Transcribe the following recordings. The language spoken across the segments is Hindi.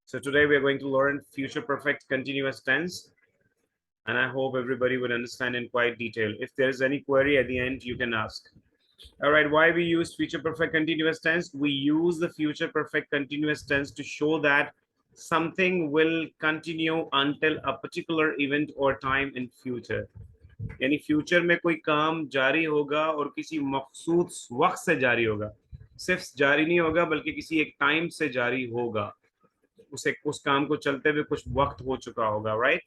So today we are going to learn future perfect continuous tense, and I hope everybody would understand in quite detail. If there is any query at the end, you can ask. All right, why we use future perfect continuous tense? We use the future perfect continuous tense to show that something will continue until a particular event or time in future. यानी फ्यूचर में कोई काम जारी होगा और किसी मखसूस वक्त से जारी होगा, सिर्फ जारी नहीं होगा बल्कि किसी एक टाइम से जारी होगा, उसे उस काम को चलते हुए कुछ वक्त हो चुका होगा, राइट,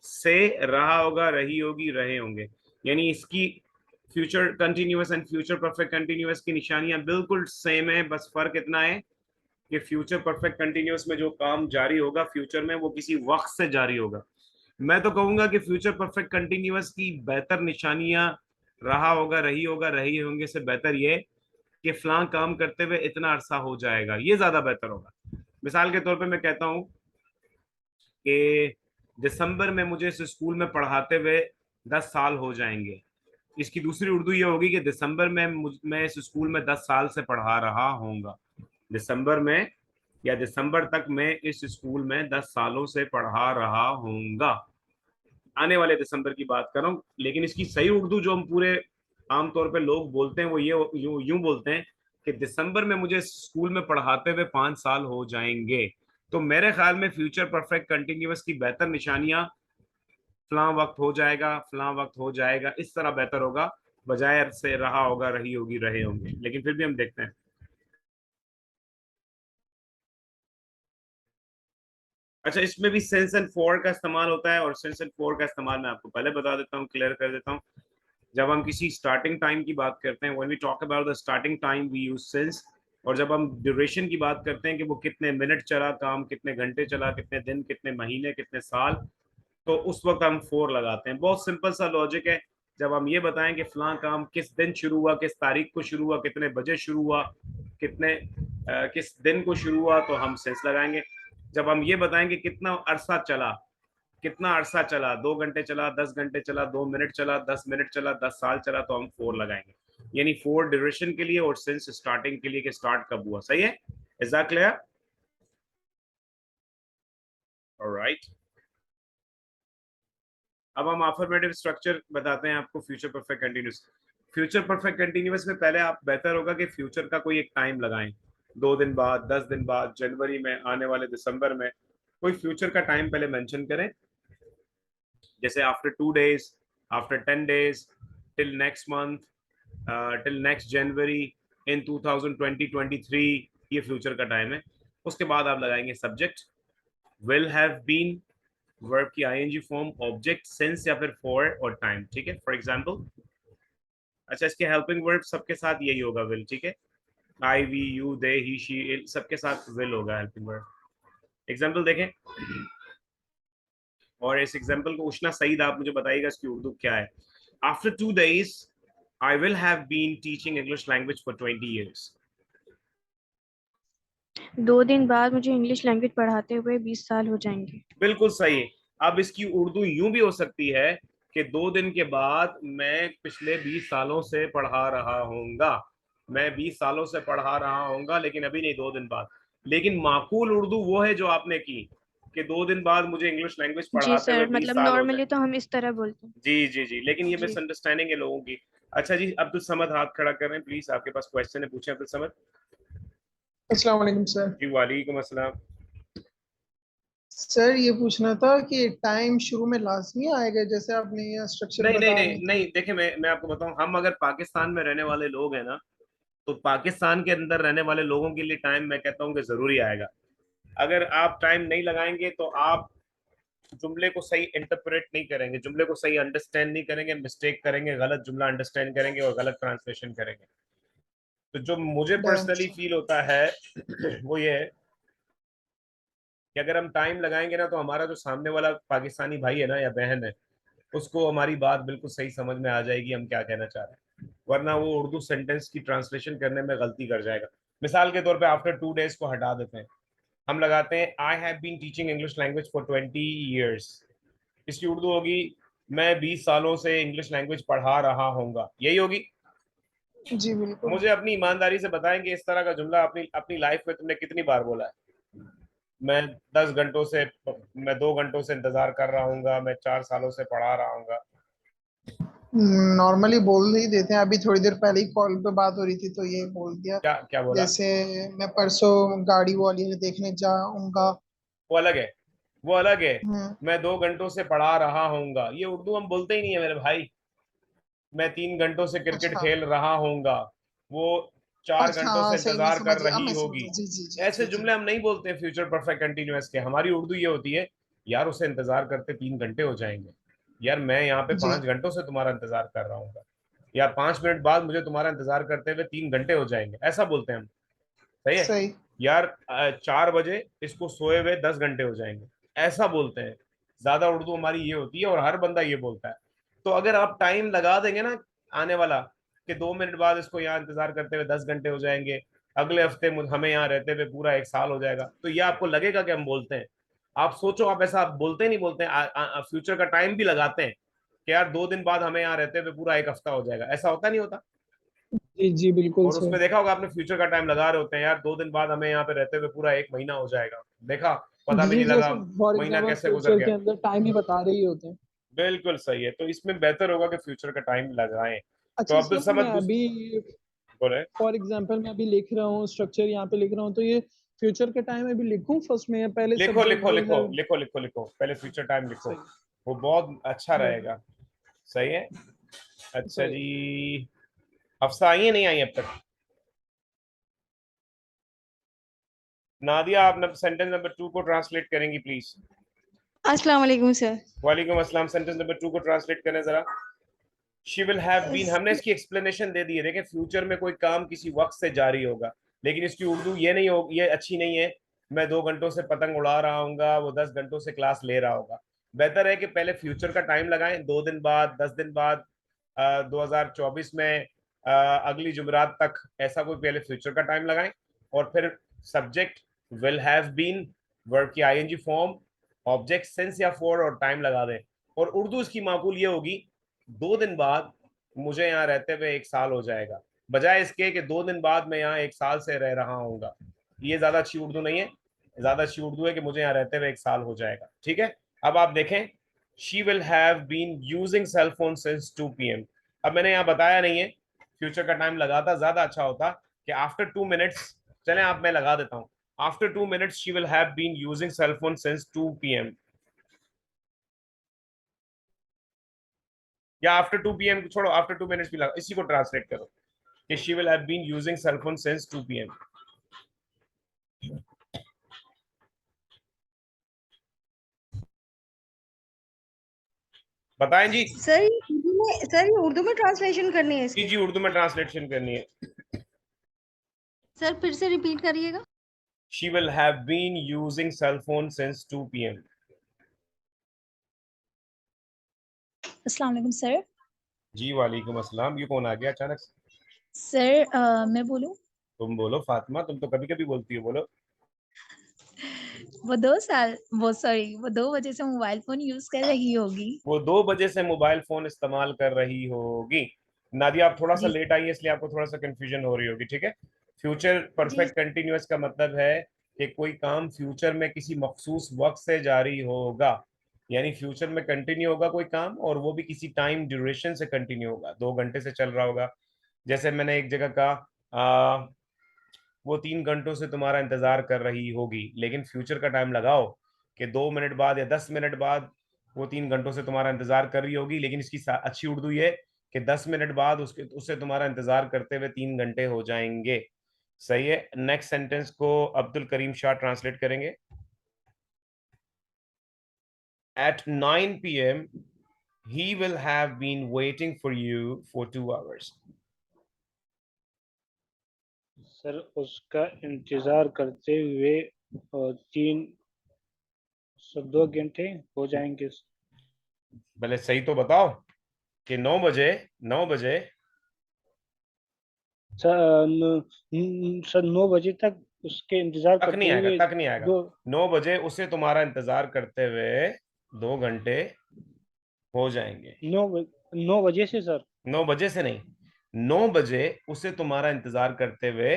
से रहा होगा, रही होगी, रहे होंगे। यानी इसकी future continuous and future perfect continuous की निशानियां बिल्कुल सेम है, बस फर्क इतना है कि फ्यूचर परफेक्ट कंटिन्यूअस में जो काम जारी होगा फ्यूचर में वो किसी वक्त से जारी होगा। मैं तो कहूंगा कि फ्यूचर परफेक्ट कंटिन्यूअस की बेहतर निशानियां रहा होगा, रही होगा, रही होंगे से बेहतर ये कि फलां काम करते हुए इतना अरसा हो जाएगा, ये ज्यादा बेहतर होगा। मिसाल के तौर पे मैं कहता हूं कि दिसंबर में मुझे इस स्कूल में पढ़ाते हुए 10 साल हो जाएंगे। इसकी दूसरी उर्दू ये होगी कि दिसंबर में मैं इस स्कूल में 10 साल से पढ़ा रहा हूँगा। दिसंबर में या दिसंबर तक मैं इस स्कूल में 10 सालों से पढ़ा रहा हूँगा। आने वाले दिसंबर की बात कर रहा हूँ, लेकिन इसकी सही उर्दू जो हम पूरे आमतौर पे लोग बोलते हैं वो ये यूं बोलते हैं कि दिसंबर में मुझे स्कूल में पढ़ाते हुए 5 साल हो जाएंगे। तो मेरे ख्याल में फ्यूचर परफेक्ट कंटिन्यूअस की बेहतर निशानियां फलां वक्त हो जाएगा, फलां वक्त हो जाएगा, इस तरह बेहतर होगा बजाय से रहा होगा, रही होगी, रहे होंगे। लेकिन फिर भी हम देखते हैं। अच्छा, इसमें भी सेंस एंड फॉर का इस्तेमाल होता है, और सेंस एंड फॉर का इस्तेमाल मैं आपको पहले बता देता हूँ, क्लियर कर देता हूँ। जब हम किसी स्टार्टिंग टाइम की बात करते हैं, when we talk about the starting time we use since. और जब हम ड्यूरेशन की बात करते हैं कि वो कितने मिनट चला काम, कितने घंटे चला, कितने दिन, कितने महीने, कितने साल, तो उस वक्त हम फोर लगाते हैं। बहुत सिंपल सा लॉजिक है। जब हम ये बताएं कि फलां काम किस दिन शुरू हुआ, किस तारीख को शुरू हुआ, कितने बजे शुरू हुआ, किस दिन को शुरू हुआ, तो हम सेंस लगाएंगे। जब हम ये बताएंगे कितना अरसा चला, कितना अरसा चला, 2 घंटे चला, 10 घंटे चला, 2 मिनट चला, 10 मिनट चला, 10 साल चला, तो हम फोर लगाएंगे। यानी फोर ड्यूरेशन के लिए और सिंस स्टार्टिंग के लिए कि स्टार्ट कब हुआ। सही है? Is that clear? ऑलराइट, अब हम अफर्मेटिव स्ट्रक्चर बताते हैं आपको future perfect continuous. Future perfect continuous में पहले आप बेहतर होगा कि फ्यूचर का कोई एक टाइम लगाएं, 2 दिन बाद, 10 दिन बाद, जनवरी में, आने वाले दिसंबर में, कोई फ्यूचर का टाइम पहले मेंशन करें। जैसे after 2 days, after 10 days, till next month, till next January, in 2023, ये फ्यूचर का टाइम है। उसके बाद आप लगाएंगे subject, will have been, verb की आईएनजी फॉर्म, ऑब्जेक्ट, सेंस या फिर फॉर और टाइम। ठीक है, फॉर एग्जांपल। अच्छा, इसके हेल्पिंग वर्ब सबके साथ यही होगा, विल। ठीक है, I, we, you, they, he, she, सबके साथ विल होगा हेल्पिंग वर्ब। एग्जांपल देखें, और इस एग्जांपल को उष्णा सईद आप मुझे बताइएगा इसकी उर्दू क्या है। After 2 days I will have been teaching English language for 20 years. 2 दिन बाद मुझे इंग्लिश लैंग्वेज पढ़ाते हुए 20 साल हो जाएंगे। बिल्कुल सही। अब इसकी उर्दू यूं भी हो सकती है कि 2 दिन के बाद मैं पिछले 20 सालों से पढ़ा रहा हूँगा। मैं 20 सालों से पढ़ा रहा हूँगा, लेकिन अभी नहीं, 2 दिन बाद। लेकिन माकूल उर्दू वो है जो आपने की कि 2 दिन बाद मुझे इंग्लिश लैंग्वेज जी पढ़ाते हुए सर, बीस मतलब साल हो जाए। नॉर्मली तो हम इस तरह बोलते हैं। जी जी जी, लेकिन ये जी। मिसअंडरस्टैंडिंग है लोगों की। अच्छा जी, अब्दुल समद हाथ खड़ा कर रहे हैं, प्लीज, आपके पास क्वेश्चन है, पूछें अब्दुल समद। अस्सलाम वालेकुम सर। जी वालेकुम अस्सलाम। सर ये पूछना था कि टाइम शुरू में लाजमी आएगा जैसे आपने ये स्ट्रक्चर नहीं नहीं बता रहे नहीं थे। नहीं, देखिए मैं आपको बताऊं, हम अगर पाकिस्तान में रहने वाले लोग हैं ना, तो पाकिस्तान के अंदर रहने वाले लोगों के लिए टाइम मैं कहता हूँ कि जरूरी आएगा। अगर आप टाइम नहीं लगाएंगे तो आप जुमले को सही इंटरप्रेट नहीं करेंगे, जुमले को सही अंडरस्टैंड नहीं करेंगे, मिस्टेक करेंगे, गलत जुमला अंडरस्टैंड करेंगे और गलत ट्रांसलेशन करेंगे। तो जो मुझे डन पर्सनली सर। फील होता है वो ये है कि अगर हम टाइम लगाएंगे ना, तो हमारा जो सामने वाला पाकिस्तानी भाई है ना या बहन है, उसको हमारी बात बिल्कुल सही समझ में आ जाएगी हम क्या कहना चाह रहे हैं, वरना वो उर्दू सेंटेंस की ट्रांसलेशन करने में गलती कर जाएगा। मिसाल के तौर पे आफ्टर 2 days को हटा देते हैं, हम लगाते हैं I have been teaching English language for 20 years। इसकी उर्दू होगी मैं 20 सालों से इंग्लिश लैंग्वेज पढ़ा रहा हूँगा, यही होगी। जी बिल्कुल। मुझे अपनी ईमानदारी से बताएं कि इस तरह का जुमला अपनी अपनी लाइफ में तुमने कितनी बार बोला है? मैं 10 घंटों से, मैं 2 घंटों से इंतजार कर रहा हूँ, मैं 4 सालों से पढ़ा रहा हूँ। नॉर्मली बोल ही देते हैं, अभी थोड़ी देर पहले ही कॉल पे बात हो रही थी तो ये बोल दिया। क्या क्या बोला? जैसे मैं परसों गाड़ी वाली देखने जाऊंगा। वो अलग है, वो अलग है। हम्म। मैं 2 घंटों से पढ़ा रहा हूँगा, ये उर्दू हम बोलते ही नहीं है मेरे भाई। मैं 3 घंटों से क्रिकेट अच्छा। खेल रहा हूँगा, वो चार अच्छा घंटों हाँ से सही, मैं इंतजार समझ कर गया, अब रही मैं समझ होगी। गया। जी जी जी ऐसे जी जी। जुमले हम नहीं बोलते फ्यूचर परफेक्ट कंटिन्यूअस के। हमारी उर्दू ये होती है, यार उसे इंतजार करते 3 घंटे हो जाएंगे, यार मैं यहाँ पे जी 5 घंटों से तुम्हारा इंतजार कर रहा हूँ, या 5 मिनट बाद मुझे तुम्हारा इंतजार करते हुए 3 घंटे हो जाएंगे, ऐसा बोलते हैं हम। सही है। सही। यार 4 बजे इसको सोए हुए 10 घंटे हो जाएंगे, ऐसा बोलते हैं। ज्यादा उर्दू हमारी ये होती है और हर बंदा ये बोलता है। तो अगर आप टाइम लगा देंगे ना आने वाला, कि 2 मिनट बाद इसको यहाँ इंतजार करते हुए 10 घंटे हो जाएंगे, अगले हफ्ते हमें यहाँ रहते हुए पूरा 1 साल हो जाएगा, तो ये आपको लगेगा कि हम बोलते हैं। आप सोचो, आप ऐसा आप बोलते नहीं बोलते हैं, फ्यूचर का टाइम भी लगाते हैं कि यार 2 दिन बाद हमें यहाँ रहते हुए पूरा 1 हफ्ता हो जाएगा, ऐसा होता नहीं होता? जी जी बिल्कुल और उसमें सर। देखा होगा आपने, फ्यूचर का टाइम लगा रहे होते हैं, यार 2 दिन बाद हमें यहाँ पे रहते हुए पूरा 1 महीना हो जाएगा, देखा, पता भी जी नहीं लगा जैसे फॉर महीना एग्जाम्पल कैसे गुजर फ्यूचर गया। के अंदर टाइम ही बता रहे ही होते हैं। बिल्कुल सही है, तो इसमें बेहतर होगा कि फ्यूचर का टाइम लगाएं। तो अच्छा अब्दुल सर समद मैं अभी बोले। फॉर एग्जाम्पल मैं अभी लिख रहा हूँ स्ट्रक्चर यहाँ पे लिख रहा हूँ, तो ये फ्यूचर के टाइम में भी लिखूं फर्स्ट में या पहले लिखो सब्जेक्ट लिखो विल लिखो हैव। लिखो लिखो लिखो, पहले फ्यूचर टाइम लिखो, सही। वो बहुत अच्छा हाँ, रहेगा। सही है। अच्छा सही। जी, हफ्सा आई है नहीं आई अब तक? नादिया, आप सेंटेंस नंबर 2 को ट्रांसलेट करेंगी प्लीज? अस्सलाम वालेकुम सर। वालेकुम अस्सलाम, सेंटेंस नंबर 2 को ट्रांसलेट करें जरा। शी विल हैव बीन, हमने इसकी एक्सप्लेनेशन दे दी है। देखिए, फ्यूचर में कोई काम किसी वक्त से जारी होगा, लेकिन इसकी उर्दू ये नहीं होगी, ये अच्छी नहीं है। मैं 2 घंटों से पतंग उड़ा रहा हूँ, वो 10 घंटों से क्लास ले रहा होगा। बेहतर है कि पहले फ्यूचर का टाइम लगाएं, 2 दिन बाद, 10 दिन बाद, 2024 में, अगली जुमरात तक, ऐसा कोई पहले फ्यूचर का टाइम लगाएं। और फिर subject will have been, verb की आईएनजी फॉर्म, ऑब्जेक्ट सिंस या फॉर, और टाइम लगा दें। और उर्दू इसकी माकूल ये होगी, 2 दिन बाद मुझे यहाँ रहते हुए 1 साल हो जाएगा, बजाय इसके कि 2 दिन बाद मैं यहाँ 1 साल से रह रहा हूँ। ये ज्यादा अच्छी उर्दू नहीं है। ज्यादा अच्छी उर्दू है कि मुझे यहाँ रहते हुए 1 साल हो जाएगा। ठीक है। अब आप देखें, she will have been using cell phone since 2 PM। अब मैंने यहाँ बताया नहीं है, फ्यूचर का टाइम लगाता ज्यादा अच्छा होता कि आफ्टर 2 मिनट्स। चले आप, मैं लगा देता हूँ, after 2 minutes she will have been using cell phone since 2 PM, या आफ्टर 2 PM छोड़ो, आफ्टर 2 मिनट्स भी लगा, इसी को ट्रांसलेट करो कि she will have been using cell phone since 2 PM। बताएं जी। सर ये उर्दू में ट्रांसलेशन करनी है जी इसकी? जी, उर्दू में ट्रांसलेशन करनी है। सर फिर से रिपीट करिएगा। She will have been using cell phone since 2 PM। अस्सलाम वालेकुम सर। जी वालेकुम अस्सलाम, ये कौन आ गया अचानक से? सर मैं बोलूं? तुम बोलो फातिमा, तुम तो कभी कभी बोलती हो, बोलो। वो 2 साल वो सॉरी वो 2 बजे से मोबाइल फोन यूज कर रही होगी। वो 2 बजे से मोबाइल फोन इस्तेमाल कर रही होगी। नादिया, आप थोड़ा सा जी लेट आई है, इसलिए आपको थोड़ा सा कंफ्यूजन हो रही होगी। ठीक है। फ्यूचर जी परफेक्ट कंटिन्यूअस का मतलब है कि कोई काम फ्यूचर में किसी मखसूस वक्त से जारी होगा, यानी फ्यूचर में कंटिन्यू होगा कोई काम, और वो भी किसी टाइम ड्यूरेशन से कंटिन्यू होगा, 2 घंटे से चल रहा होगा। जैसे मैंने एक जगह कहा, वो 3 घंटों से तुम्हारा इंतजार कर रही होगी, लेकिन फ्यूचर का टाइम लगाओ कि 2 मिनट बाद या 10 मिनट बाद वो 3 घंटों से तुम्हारा इंतजार कर रही होगी, लेकिन इसकी अच्छी उर्दू ये कि 10 मिनट बाद उसके उससे तुम्हारा इंतजार करते हुए 3 घंटे हो जाएंगे। सही है। नेक्स्ट सेंटेंस को अब्दुल करीम शाह ट्रांसलेट करेंगे। At 9 p.m. he will have been waiting for you for 2 hours. Sir उसका इंतजार करते हुए 2 घंटे हो जाएंगे। पहले सही तो बताओ कि 9 बजे, 9 बजे। सर 9 बजे तक उसके इंतजार तक नहीं करते आएगा, हुए तक नहीं आएगा। दो 9 बजे उसे तुम्हारा इंतजार करते हुए 2 घंटे हो जाएंगे। 9 बजे से सर। 9 बजे से नहीं, 9 बजे उसे तुम्हारा इंतजार करते हुए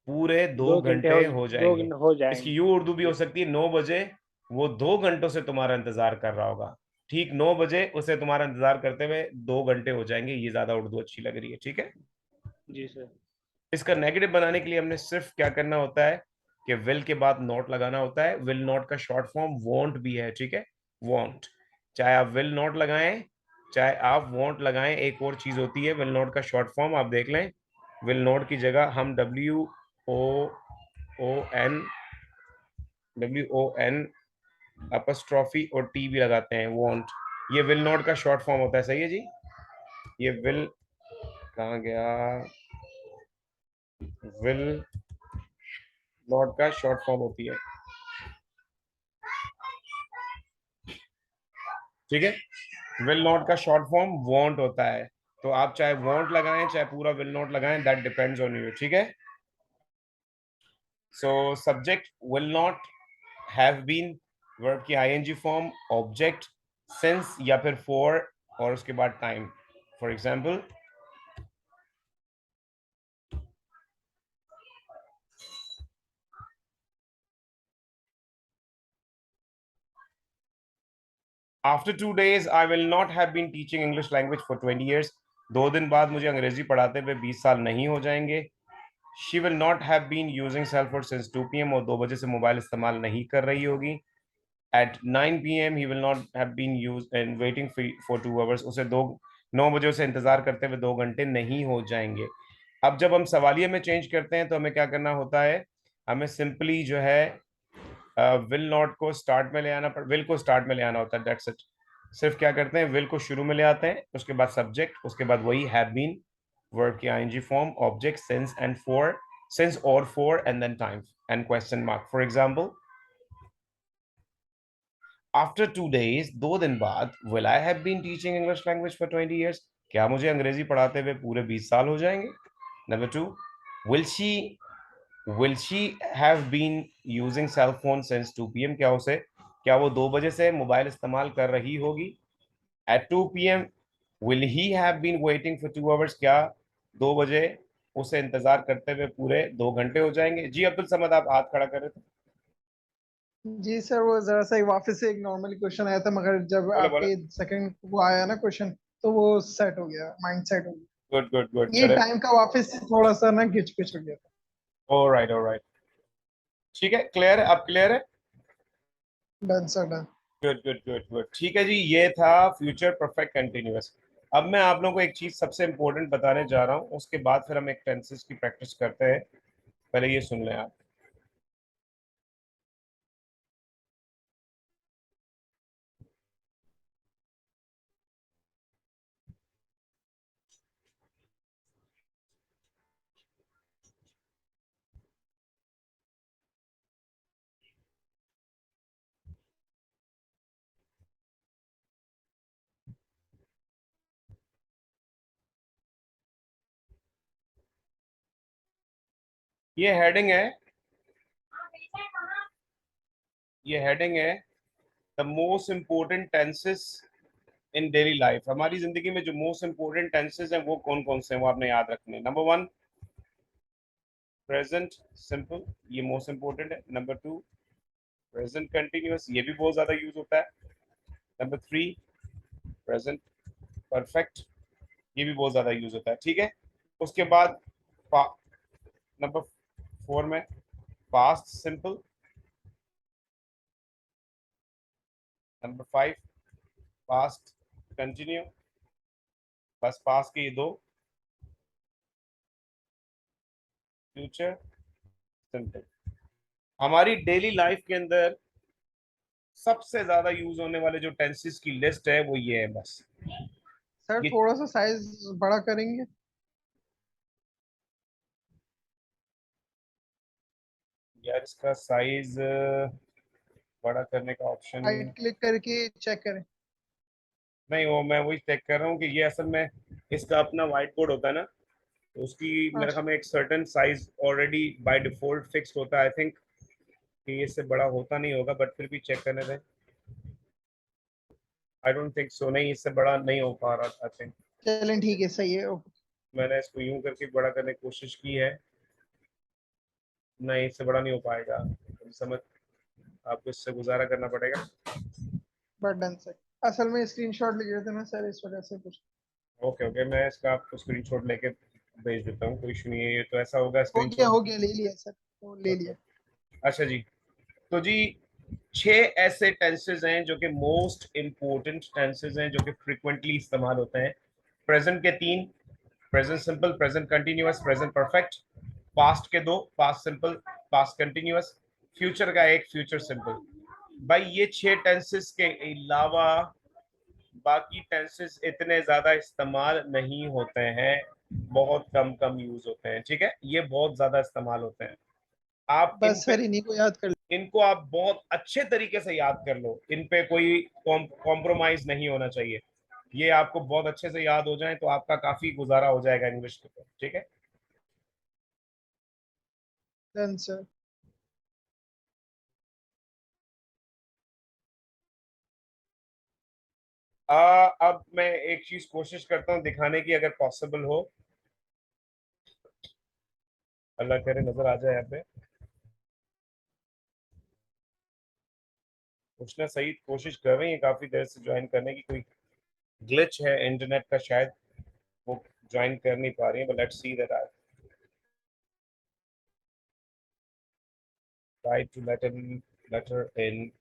पूरे 2 2 घंटे घंटे हो हो 2 जाएंगे। घंटे हो इसकी जाएंगे। यू उर्दू भी हो सकती है, 9 बजे वो 2 घंटों से तुम्हारा इंतजार कर रहा होगा। ठीक 9 बजे उसे तुम्हारा इंतजार करते हुए 2 घंटे हो जाएंगे। ये ज्यादा उर्दू अच्छी लग रही है, ठीक है। जी सर। इसका नेगेटिव बनाने के लिए हमने सिर्फ क्या करना होता है कि विल के बाद नॉट लगाना होता है। विल नॉट का शॉर्ट फॉर्म वॉन्ट भी है, ठीक है, वॉन्ट। चाहे आप विल नॉट लगाएं चाहे आप वॉन्ट लगाएं, एक और चीज होती है विल नॉट का शॉर्ट फॉर्म, आप देख लें। विल नॉट की जगह हम WON अपस्ट्रॉफी और टी भी लगाते हैं, वॉन्ट। ये विल नॉट का शॉर्ट फॉर्म होता है, सही है जी। ये विल कहाँ गया, विल नॉट का शॉर्ट फॉर्म होती है, ठीक है। विल नॉट का शॉर्ट फॉर्म वॉन्ट होता है। तो आप चाहे वॉन्ट लगाएं चाहे पूरा विल नॉट लगाएं, दैट डिपेंड्स ऑन यू, ठीक है। So subject will not, have been, verb की आईएनजी फॉर्म, ऑब्जेक्ट सिंस या फिर फॉर, और उसके बाद time. For example, after 2 days I will not have been teaching English language for 20 years। 2 दिन बाद मुझे अंग्रेजी पढ़ाते हुए 20 साल नहीं हो जाएंगे। She will not have been using cell phone since 2 PM, और 2 बजे से मोबाइल इस्तेमाल नहीं कर रही होगी। At 9 PM he will not have been used and waiting for 2 hours। उसे 9 बजे उसे इंतजार करते हुए 2 घंटे नहीं हो जाएंगे। अब जब हम सवालिये में चेंज करते हैं तो हमें क्या करना होता है, हमें सिंपली जो है विल नॉट को स्टार्ट में ले आना, विल को स्टार्ट में ले आना होता है, दैट्स इट। सिर्फ क्या करते हैं, विल को शुरू में ले आते हैं, उसके बाद सब्जेक्ट, उसके बाद वही हैव बीन, वर्ब की ING form, object since and for, since और for, and then time and question mark. For example, after 2 days, 2 दिन बाद, will I have been teaching English language for 20 years, क्या मुझे अंग्रेजी पढ़ाते हुए पूरे 20 साल हो जाएंगे। Number 2, will she have been using cell phone since 2 PM, क्या वो 2 बजे से मोबाइल इस्तेमाल कर रही होगी। At 2 PM will he have been waiting for 2 hours, क्या 2 बजे उसे इंतजार करते हुए पूरे 2 घंटे हो जाएंगे। जी अब्दुल समद, आप हाथ खड़ा कर रहे थे। जी सर, वो जरा सा वापस से एक नॉर्मल क्वेश्चन आया था, मगर जब बोलो बोलो। आपके सेकंड वो आया ना क्वेश्चन, तो वो सेट हो गया, माइंड सेट हो गया। गुड गुड गुड, ये चले। टाइम का वापस थोड़ा सा ना गिच पिच हो गया था। ऑलराइट, ठीक है, क्लियर है, अब क्लियर है। Done sir, done. Good good good good, ठीक है जी। ये था फ्यूचर परफेक्ट कंटिन्यूअस। अब मैं आप लोगों को एक चीज सबसे इंपॉर्टेंट बताने जा रहा हूँ, उसके बाद फिर हम एक टेंसेस की प्रैक्टिस करते हैं। पहले ये सुन लें आप। ये हेडिंग है, ये हेडिंग है the most important tenses in daily life. हमारी जिंदगी में जो मोस्ट इंपोर्टेंट टेंसेस हैं वो कौन कौन से हैं, वो आपने याद रखने हैं। नंबर 1 प्रेजेंट सिंपल, ये मोस्ट इंपोर्टेंट है। नंबर 2 प्रेजेंट कंटिन्यूअस, ये भी बहुत ज्यादा यूज होता है। नंबर 3 प्रेजेंट परफेक्ट, ये भी बहुत ज्यादा यूज होता है, ठीक है। उसके बाद नंबर 4 में past simple. Number 5 past continue, बस पास्ट के ये 2। Future simple. हमारी डेली लाइफ के अंदर सबसे ज्यादा यूज होने वाले जो टेंसेस की लिस्ट है वो ये है बस। सर ये थोड़ा सा साइज बड़ा करेंगे? यार इसका साइज बड़ा करने का ऑप्शन राइट क्लिक करके चेक करें। नहीं, वो मैं वही चेक कर रहा हूँ कि ये असल में इसका अपना व्हाइट बोर्ड होता है ना, तो उसकी मेरे ख्याल में एक certain size already by default fixed होता है। आई थिंक कि ये इससे बड़ा होता नहीं होगा, बट फिर भी चेक करने दें। आई डोंट थिंक सो, नहीं इससे बड़ा नहीं हो पा रहा आई थिंक। चलें ठीक है, सही है। मैंने इसको यूं करके बड़ा करने की कोशिश की है, नहीं इससे बड़ा नहीं हो पाएगा, समझ, आपको इससे गुजारा करना पड़ेगा। बट डन सर, असल में स्क्रीनशॉट लिए थे ना सर, इस वजह से कुछ ओके ओके, मैं इसका आपको स्क्रीनशॉट लेके भेज देता हूँ, कोई इशू नहीं है, ये तो ऐसा होगा हो स्क्रीनशॉट। गया, ले लिया सर, वो ले लिया। अच्छा जी, तो जी 6 ऐसे टेंसेस हैं जो कि मोस्ट इंपॉर्टेंट टेंसेस हैं जो कि फ्रिक्वेंटली इस्तेमाल होते हैं। प्रेजेंट के 3, present simple, present continuous, present perfect. Past के 2, past simple, past continuous. Future का 1, फ्यूचर सिंपल। भाई ये 6 टेंसेस के अलावा बाकी टेंसेस इतने ज्यादा इस्तेमाल नहीं होते हैं, बहुत कम कम यूज होते हैं, ठीक है, ये बहुत ज्यादा इस्तेमाल होते हैं। आप इन बस पे, सर इन्हीं को याद कर इनको आप बहुत अच्छे तरीके से याद कर लो, इन पे कोई कॉम्प्रोमाइज नहीं होना चाहिए, ये आपको बहुत अच्छे से याद हो जाए तो आपका काफी गुजारा हो जाएगा इंग्लिश के ऊपर, ठीक है। Done sir. अब मैं एक चीज कोशिश करता हूँ दिखाने की, अगर पॉसिबल हो, अल्लाह करे नजर आ जाए यहाँ पे। उष्णा सईद कोशिश कर रही है काफी देर से ज्वाइन करने की, कोई ग्लिच है इंटरनेट का शायद, वो ज्वाइन कर नहीं पा रही है, but let's see that I try to let her in.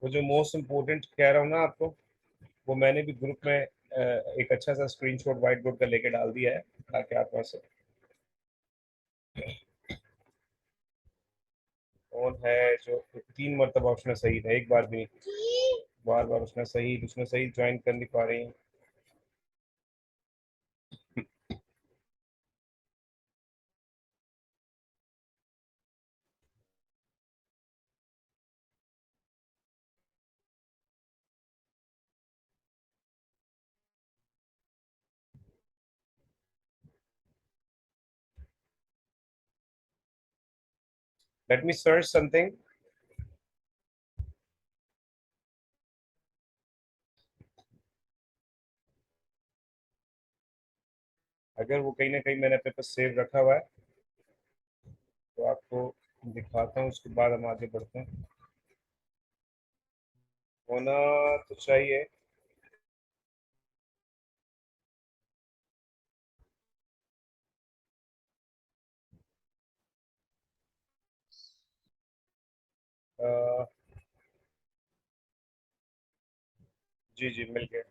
वो जो मोस्ट इम्पोर्टेंट कह रहा हूँ ना आपको, वो मैंने भी ग्रुप में एक अच्छा सा स्क्रीनशॉट व्हाइट बोर्ड का लेके डाल दिया है, ताकि आप वहाँ से, कौन है जो 3 मरतबा उसने सही है, एक बार भी नहीं, बार बार उसने सही ज्वाइन कर नहीं पा रही है। Let me search something. अगर वो कहीं ना कहीं मैंने अपने पास सेव रखा हुआ है तो आपको दिखाता हूँ, उसके बाद हम आगे बढ़ते हैं। होना तो चाहिए। अ, जी जी मिल गया,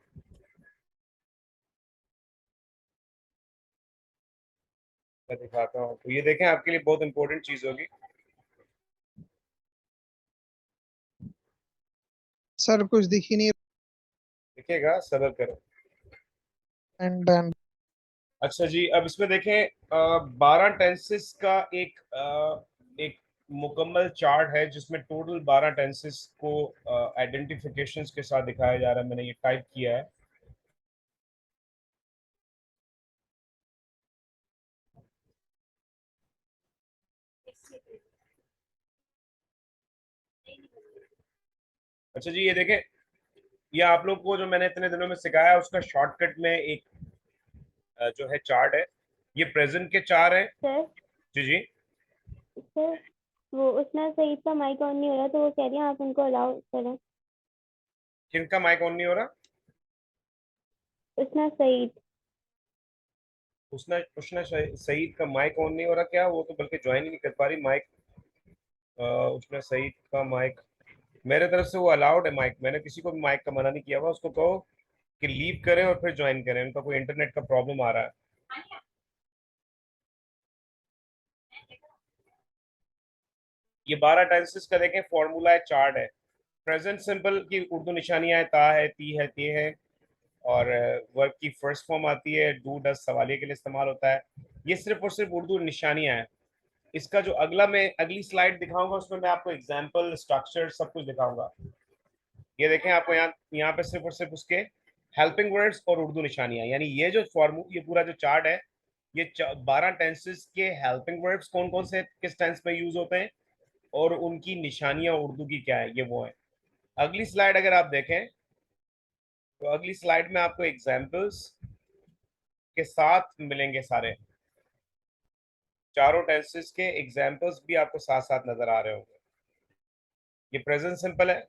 मैं दिखाता हूँ, तो ये देखें आपके लिए बहुत इंपॉर्टेंट चीज होगी। सर, कुछ दिख ही नहीं। दिखेगा, सब्र करो। And done. अच्छा जी, अब इसमें देखें 12 टेंसेस का एक मुकम्मल चार्ट है जिसमें टोटल 12 टेंसेस को आइडेंटिफिकेशंस के साथ दिखाया जा रहा है, मैंने ये टाइप किया है। अच्छा जी, ये देखें, ये आप लोग को जो मैंने इतने दिनों में सिखाया उसका शॉर्टकट में एक जो है चार्ट है, ये प्रेजेंट के 4 है। सर जी जी, सर वो उसना सईद का माइक ऑन नहीं हो रहा, तो वो कह रही है आप उनको अलाउ करें। किनका माइक ऑन नहीं हो रहा? उसना सईद। उसना उष्णा सईद का माइक ऑन नहीं हो रहा क्या? वो तो बल्कि ज्वाइन ही नहीं कर पा रही माइक। उष्णा सईद का माइक मेरे तरफ से वो अलाउड है माइक, मैंने किसी को भी माइक का मना नहीं किया हुआ, उसको कहो कि लीव करें और फिर ज्वाइन करें, उनका कोई इंटरनेट का प्रॉब्लम आ रहा है। ये 12 टेंसेस का देखें फॉर्मूला है, चार्ट है। प्रेजेंट सिंपल की उर्दू निशानियां है, ता है, ती है, ते है, और वर्ब की फर्स्ट फॉर्म आती है, डू डज सवालिये के लिए इस्तेमाल होता है। ये सिर्फ और सिर्फ उर्दू निशानियां हैं। इसका जो अगला मैं अगली स्लाइड दिखाऊंगा उसमें मैं आपको एग्जाम्पल, स्ट्रक्चर, सब कुछ दिखाऊंगा। ये देखें आपको यहाँ यहाँ पे सिर्फ और सिर्फ उसके हेल्पिंग वर्ड्स और उर्दू निशानियां, यानी ये जो ये पूरा जो चार्ट है, ये 12 टेंसेस के हेल्पिंग वर्ड्स कौन कौन से किस टेंस में यूज होते हैं और उनकी निशानियां उर्दू की क्या है, ये वो है। अगली स्लाइड अगर आप देखें तो अगली स्लाइड में आपको एग्जाम्पल्स के साथ मिलेंगे सारे चारों टेंसेस के एग्जाम्पल्स भी आपको साथ साथ नजर आ रहे होंगे। ये प्रेजेंट सिंपल है,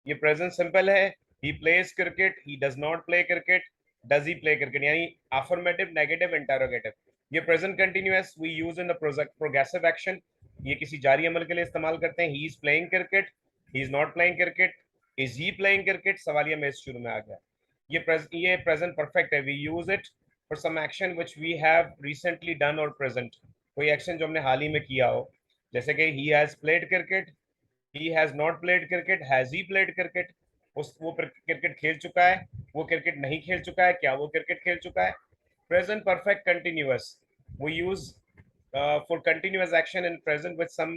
ये प्रेजेंट सिंपल है। He plays cricket, he does not play cricket, does he play cricket, यानी अफर्मेटिव, नेगेटिव, इंटरोगेटिव। ये present continuous we use in the progressive action, ये किसी जारी अमल के लिए इस्तेमाल करते हैं। He is playing cricket, he is not playing cricket, is he playing cricket, सवालिया में शुरू में आ गया। ये प्रेजेंट परफेक्ट है, we use it for some action which we have recently done और प्रेजेंट, कोई एक्शन जो हमने हाल ही में किया हो, जैसे कि he has played cricket, he has not played cricket, has he played cricket, वो क्रिकेट खेल चुका है, वो क्रिकेट नहीं खेल चुका है, क्या वो क्रिकेट खेल चुका है। Present perfect continuous we use for continuous action in present with some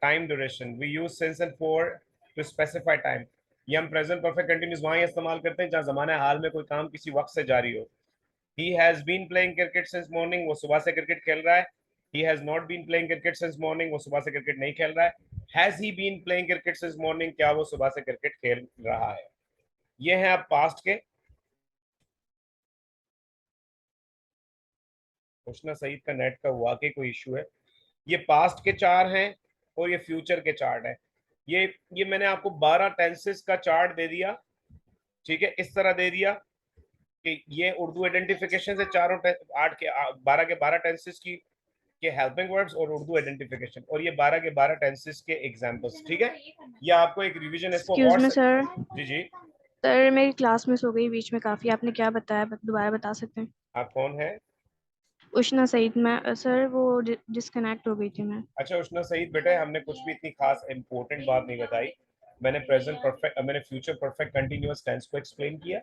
time duration, we use since and for to specify time। ये हम प्रेजेंट परफेक्ट कंटिन्यूअस वहां इस्तेमाल करते हैं जहां जमाना हाल में कोई काम किसी वक्त से जारी हो। he has been playing cricket since morning, वो सुबह से क्रिकेट खेल रहा है। he has not been playing cricket since morning, वो सुबह से क्रिकेट नहीं खेल रहा है। has he been playing cricket since morning, क्या वो सुबह से क्रिकेट खेल रहा है। ये है अब पास्ट के। उष्णा सईद का नेट का वाकई कोई इशू है। ये पास्ट के चार हैं और ये फ्यूचर के चार्ट है। ये मैंने आपको 12 टेंसेस का चार्ट दे दिया, ठीक है, इस तरह दे दिया कि ये उर्दू आइडेंटिफिकेशन से चारों 8 के 12 के 12 टेंसेस की के हेल्पिंग वर्ड्स और उर्दू आइडेंटिफिकेशन, और ये 12 के 12 टेंसेस के एग्जांपल्स, ठीक है। ये आपको एक रिवीजन इसको एक्सक्यूज मी सर, जी जी। सर मेरी क्लास मिस हो गई बीच में काफ़ी, आपने क्या बताया दोबारा बता सकते हैं? आप कौन है? उष्णा सईद, मैं सर वो डिस्कनेक्ट हो गई थी मैं। अच्छा उष्णा सईद बेटे, हमने कुछ भी इतनी खास इंपॉर्टेंट बात नहीं बताई। मैंने प्रेजेंट परफेक्ट, मैंने फ्यूचर परफेक्ट कंटिन्यूअस टेंस को एक्सप्लेन किया,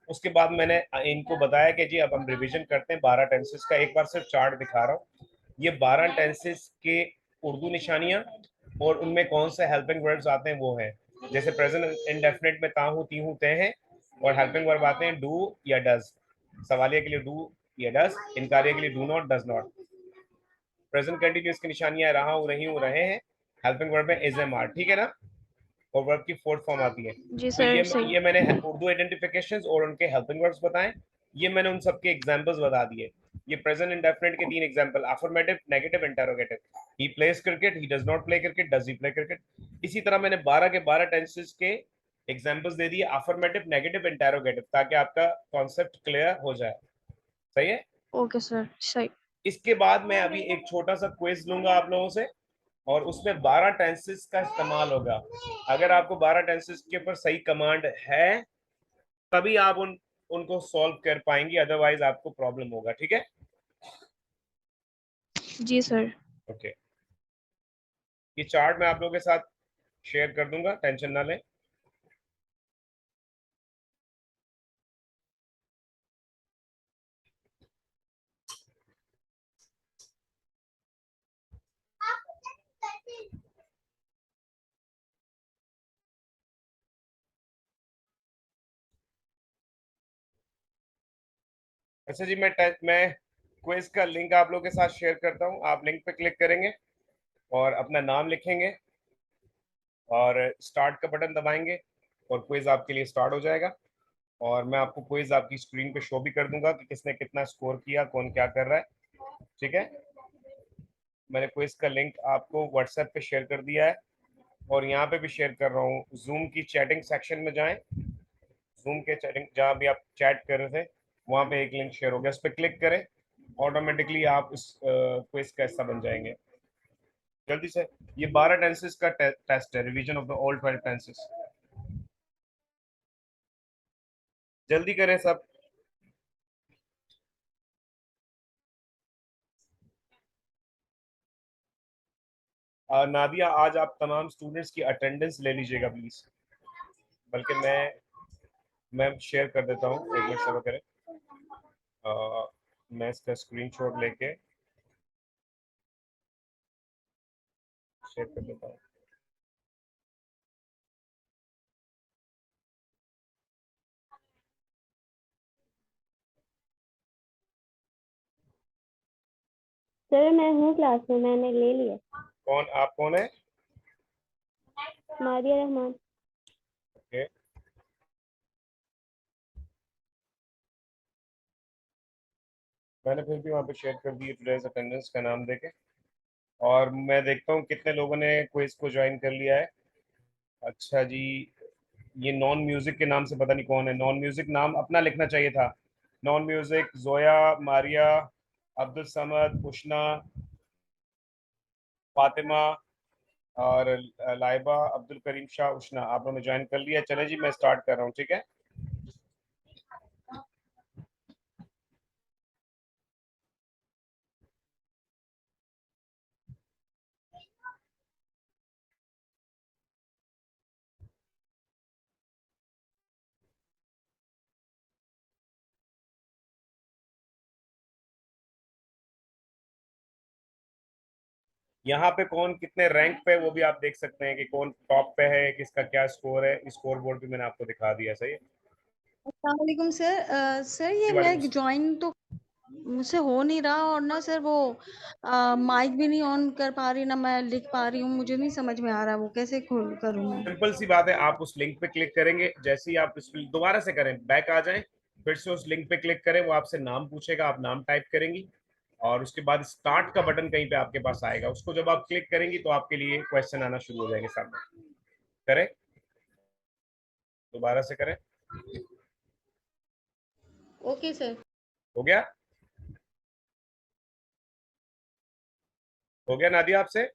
उसके बाद मैंने इनको बताया कि जी अब हम रिवीजन करते हैं 12 टेंसेस का। एक बार सिर्फ चार्ट दिखा रहा हूँ, ये 12 टेंसेस के उर्दू निशानियां और उनमें कौन से हेल्पिंग वर्ब्स आते हैं वो हैं। जैसे प्रेजेंट इंडेफिनिट में ता हूं, ती हूं, ते हैं, और हेल्पिंग वर्ब आते हैं डू या डज। सवालिया के लिए डू या डज, इनकारिया के लिए do not, does not. Present continuous की निशानियां रहा हूं, रही हूं, रहे हैं। हेल्पिंग वर्ब में इज एम आर, ठीक है ना, और वर्ब की फोर्थ फॉर्म आती है। जी तो सर सही। ये मैंने उर्दू आइडेंटिफिकेशंस और उनके हेल्पिंग वर्ब्स बताएं, ये मैंने उन सबके एग्जांपल्स बता दिए। ये प्रेजेंट इंडेफिनिट के 3 example, affirmative, negative, interrogative. He plays cricket, he does not play cricket, does he play cricket. इसी तरह मैंने 12 के 12 टेंसेस के एग्जांपल्स दे दिए, अफर्मेटिव, नेगेटिव, इंटरोगेटिव, ताकि आपका कॉन्सेप्ट क्लियर हो जाए। सही है? ओके सर सही। इसके बाद मैं अभी एक छोटा सा क्विज लूंगा आप लोगों से, और उसमें 12 टेंसेस का इस्तेमाल होगा। अगर आपको 12 टेंसेस के ऊपर सही कमांड है तभी आप उनको सॉल्व कर पाएंगे, अदरवाइज आपको प्रॉब्लम होगा, ठीक है। जी सर। ओके, ये चार्ट मैं आप लोगों के साथ शेयर कर दूंगा, टेंशन ना लें। अच्छा जी, मैं क्विज का लिंक आप लोगों के साथ शेयर करता हूं। आप लिंक पे क्लिक करेंगे और अपना नाम लिखेंगे और स्टार्ट का बटन दबाएंगे और क्विज आपके लिए स्टार्ट हो जाएगा। और मैं आपको क्विज आपकी स्क्रीन पे शो भी कर दूंगा कि किसने कितना स्कोर किया, कौन क्या कर रहा है, ठीक है। मैंने क्विज का लिंक आपको व्हाट्सएप पे शेयर कर दिया है और यहाँ पे भी शेयर कर रहा हूँ। जूम की चैटिंग सेक्शन में जाएं, जूम के चैटिंग जहाँ भी आप चैट कर रहे थे वहाँ पे एक लिंक शेयर हो गया, उस पर क्लिक करें, ऑटोमेटिकली आप इस क्विज का हिस्सा बन जाएंगे। जल्दी से, ये 12 टेंसेस का टेस्ट है, revision of the all 12 tenses. जल्दी करें सब। नादिया, आज आप तमाम स्टूडेंट्स की अटेंडेंस ले लीजिएगा प्लीज, बल्कि मैं शेयर कर देता हूँ, एक मिनट सब्र करें। मैं इसका स्क्रीनशॉट लेके शेयर कर देता हूँ। सर मैं हूँ क्लास में, मैंने ले लिया। कौन, आप कौन है? मारिया रहमान। ओके, मैंने फिर भी वहाँ पे शेयर कर दिए टुडेज अटेंडेंस का नाम देके, और मैं देखता हूँ कितने लोगों ने क्विज को ज्वाइन कर लिया है। अच्छा जी, ये नॉन म्यूजिक के नाम से पता नहीं कौन है। नॉन म्यूजिक नाम अपना लिखना चाहिए था। नॉन म्यूजिक जोया, मारिया, अब्दुल समद, उष्णा, फातिमा और लाइबा, अब्दुल करीम शाह, उष्णा, आप लोगों ने ज्वाइन कर लिया। चले जी, मैं स्टार्ट कर रहा हूँ, ठीक है। यहाँ पे कौन कितने रैंक पे है वो भी आप देख सकते हैं कि कौन टॉप पे है, किसका क्या स्कोर है। स्कोर बोर्ड भी मैंने आपको दिखा दिया, सही है। अस्सलाम वालेकुम सर। सर ये जी, मैं वालेकुम। ज्वाइन तो मुझसे हो नहीं रहा, और ना सर वो माइक भी नहीं ऑन कर पा रही, ना मैं लिख पा रही हूँ। मुझे नहीं समझ में आ रहा वो कैसे खोल करूँ मैं। सिंपल सी बात है, आप उस लिंक पे क्लिक करेंगे, जैसे ही आप इस दोबारा से करें, बैक आ जाएं, फिर से उस लिंक पे क्लिक करें, वो आपसे नाम पूछेगा, आप नाम टाइप करेंगी, और उसके बाद स्टार्ट का बटन कहीं पे आपके पास आएगा, उसको जब आप क्लिक करेंगी तो आपके लिए क्वेश्चन आना शुरू हो जाएंगे सामने। करें, दोबारा से करें। Okay sir. हो गया? हो गया नादिया आपसे?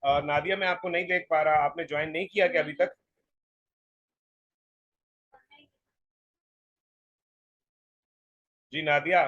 नादिया, मैं आपको नहीं देख पा रहा, आपने ज्वाइन नहीं किया क्या अभी तक? जी नादिया।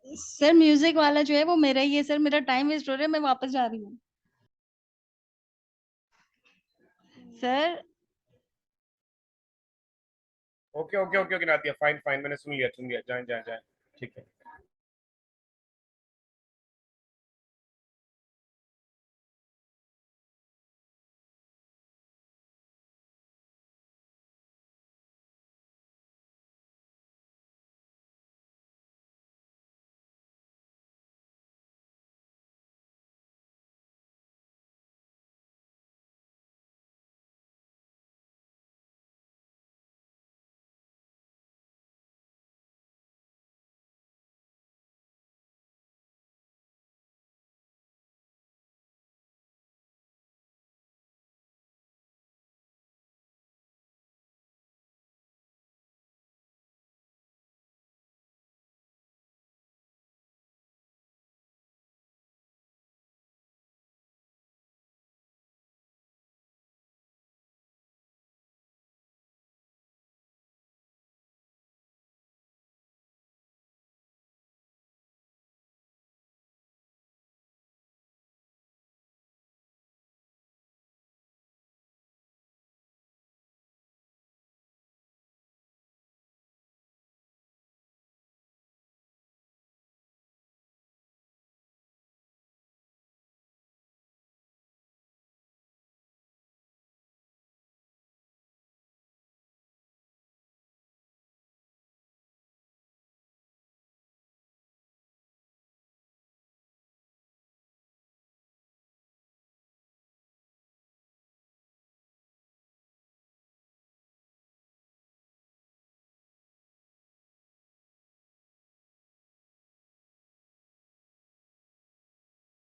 सर म्यूजिक वाला जो है वो मेरा ही है सर, मेरा टाइम वेस्ट हो रहा है, मैं वापस जा रही हूँ sir. Okay okay okay okay Nadia, fine fine, मैंने सुन लिया, जाए जाए जाए, ठीक है।